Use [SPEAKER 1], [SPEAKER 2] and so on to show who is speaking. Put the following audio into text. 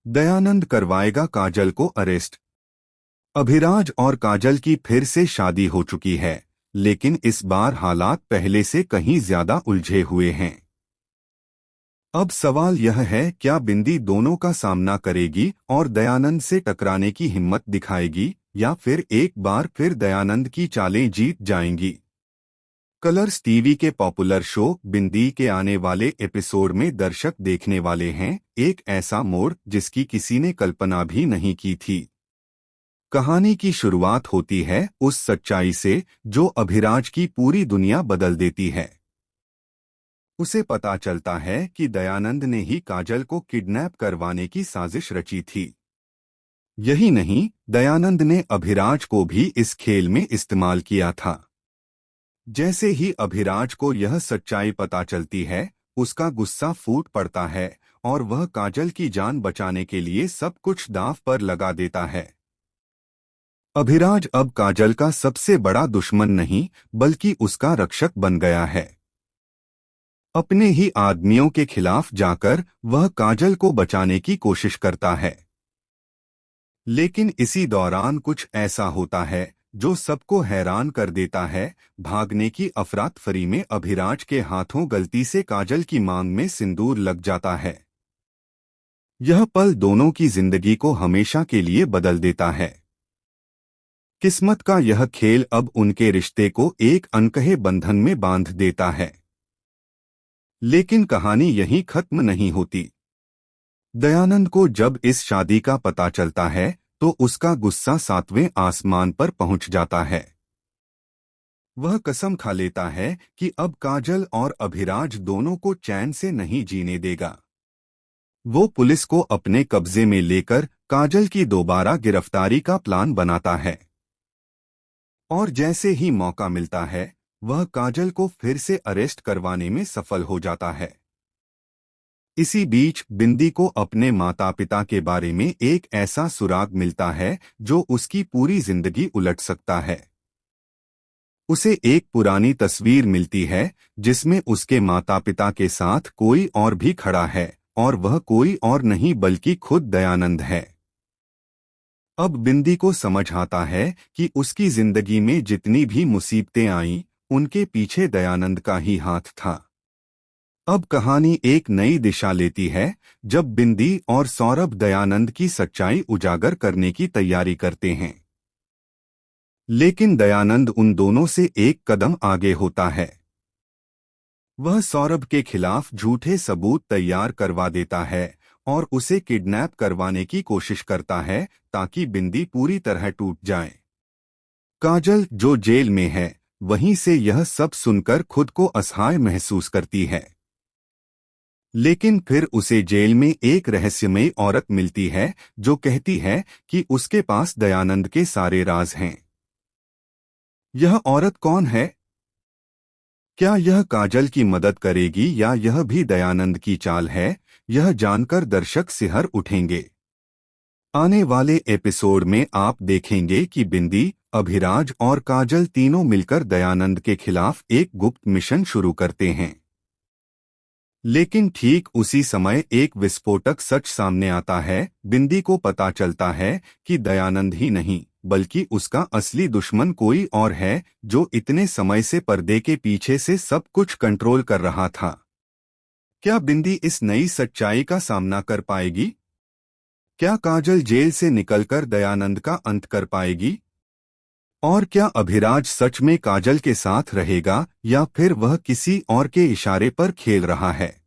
[SPEAKER 1] दयानंद करवाएगा काजल को अरेस्ट। अभिराज और काजल की फिर से शादी हो चुकी है, लेकिन इस बार हालात पहले से कहीं ज्यादा उलझे हुए हैं। अब सवाल यह है, क्या बिंदी दोनों का सामना करेगी और दयानंद से टकराने की हिम्मत दिखाएगी, या फिर एक बार फिर दयानंद की चालें जीत जाएंगी। कलर्स टीवी के पॉपुलर शो बिंदी के आने वाले एपिसोड में दर्शक देखने वाले हैं एक ऐसा मोड़ जिसकी किसी ने कल्पना भी नहीं की थी। कहानी की शुरुआत होती है उस सच्चाई से जो अभिराज की पूरी दुनिया बदल देती है। उसे पता चलता है कि दयानंद ने ही काजल को किडनैप करवाने की साजिश रची थी। यही नहीं, दयानंद ने अभिराज को भी इस खेल में इस्तेमाल किया था। जैसे ही अभिराज को यह सच्चाई पता चलती है, उसका गुस्सा फूट पड़ता है और वह काजल की जान बचाने के लिए सब कुछ दांव पर लगा देता है। अभिराज अब काजल का सबसे बड़ा दुश्मन नहीं, बल्कि उसका रक्षक बन गया है। अपने ही आदमियों के खिलाफ जाकर वह काजल को बचाने की कोशिश करता है। लेकिन इसी दौरान कुछ ऐसा होता है जो सबको हैरान कर देता है। भागने की अफरातफरी में अभिराज के हाथों गलती से काजल की मांग में सिंदूर लग जाता है। यह पल दोनों की जिंदगी को हमेशा के लिए बदल देता है। किस्मत का यह खेल अब उनके रिश्ते को एक अनकहे बंधन में बांध देता है। लेकिन कहानी यहीं खत्म नहीं होती। दयानंद को जब इस शादी का पता चलता है तो उसका गुस्सा 7वें आसमान पर पहुंच जाता है। वह कसम खा लेता है कि अब काजल और अभिराज दोनों को चैन से नहीं जीने देगा। वो पुलिस को अपने कब्जे में लेकर काजल की दोबारा गिरफ्तारी का प्लान बनाता है। और जैसे ही मौका मिलता है, वह काजल को फिर से अरेस्ट करवाने में सफल हो जाता है। इसी बीच बिंदी को अपने माता पिता के बारे में एक ऐसा सुराग मिलता है जो उसकी पूरी जिंदगी उलट सकता है। उसे एक पुरानी तस्वीर मिलती है जिसमें उसके माता पिता के साथ कोई और भी खड़ा है, और वह कोई और नहीं बल्कि खुद दयानंद है। अब बिंदी को समझ आता है कि उसकी जिंदगी में जितनी भी मुसीबतें आईं, उनके पीछे दयानंद का ही हाथ था। अब कहानी एक नई दिशा लेती है जब बिंदी और सौरभ दयानंद की सच्चाई उजागर करने की तैयारी करते हैं। लेकिन दयानंद उन दोनों से एक कदम आगे होता है। वह सौरभ के खिलाफ झूठे सबूत तैयार करवा देता है और उसे किडनैप करवाने की कोशिश करता है ताकि बिंदी पूरी तरह टूट जाए। काजल जो जेल में है, वहीं से यह सब सुनकर खुद को असहाय महसूस करती है। लेकिन फिर उसे जेल में एक रहस्यमयी औरत मिलती है जो कहती है कि उसके पास दयानंद के सारे राज हैं। यह औरत कौन है? क्या यह काजल की मदद करेगी या यह भी दयानंद की चाल है? यह जानकर दर्शक सिहर उठेंगे। आने वाले एपिसोड में आप देखेंगे कि बिंदी, अभिराज और काजल तीनों मिलकर दयानंद के खिलाफ एक गुप्त मिशन शुरू करते हैं। लेकिन ठीक उसी समय एक विस्फोटक सच सामने आता है। बिंदी को पता चलता है कि दयानंद ही नहीं बल्कि उसका असली दुश्मन कोई और है जो इतने समय से पर्दे के पीछे से सब कुछ कंट्रोल कर रहा था। क्या बिंदी इस नई सच्चाई का सामना कर पाएगी? क्या काजल जेल से निकलकर दयानंद का अंत कर पाएगी? और क्या अभिराज सच में काजल के साथ रहेगा या फिर वह किसी और के इशारे पर खेल रहा है?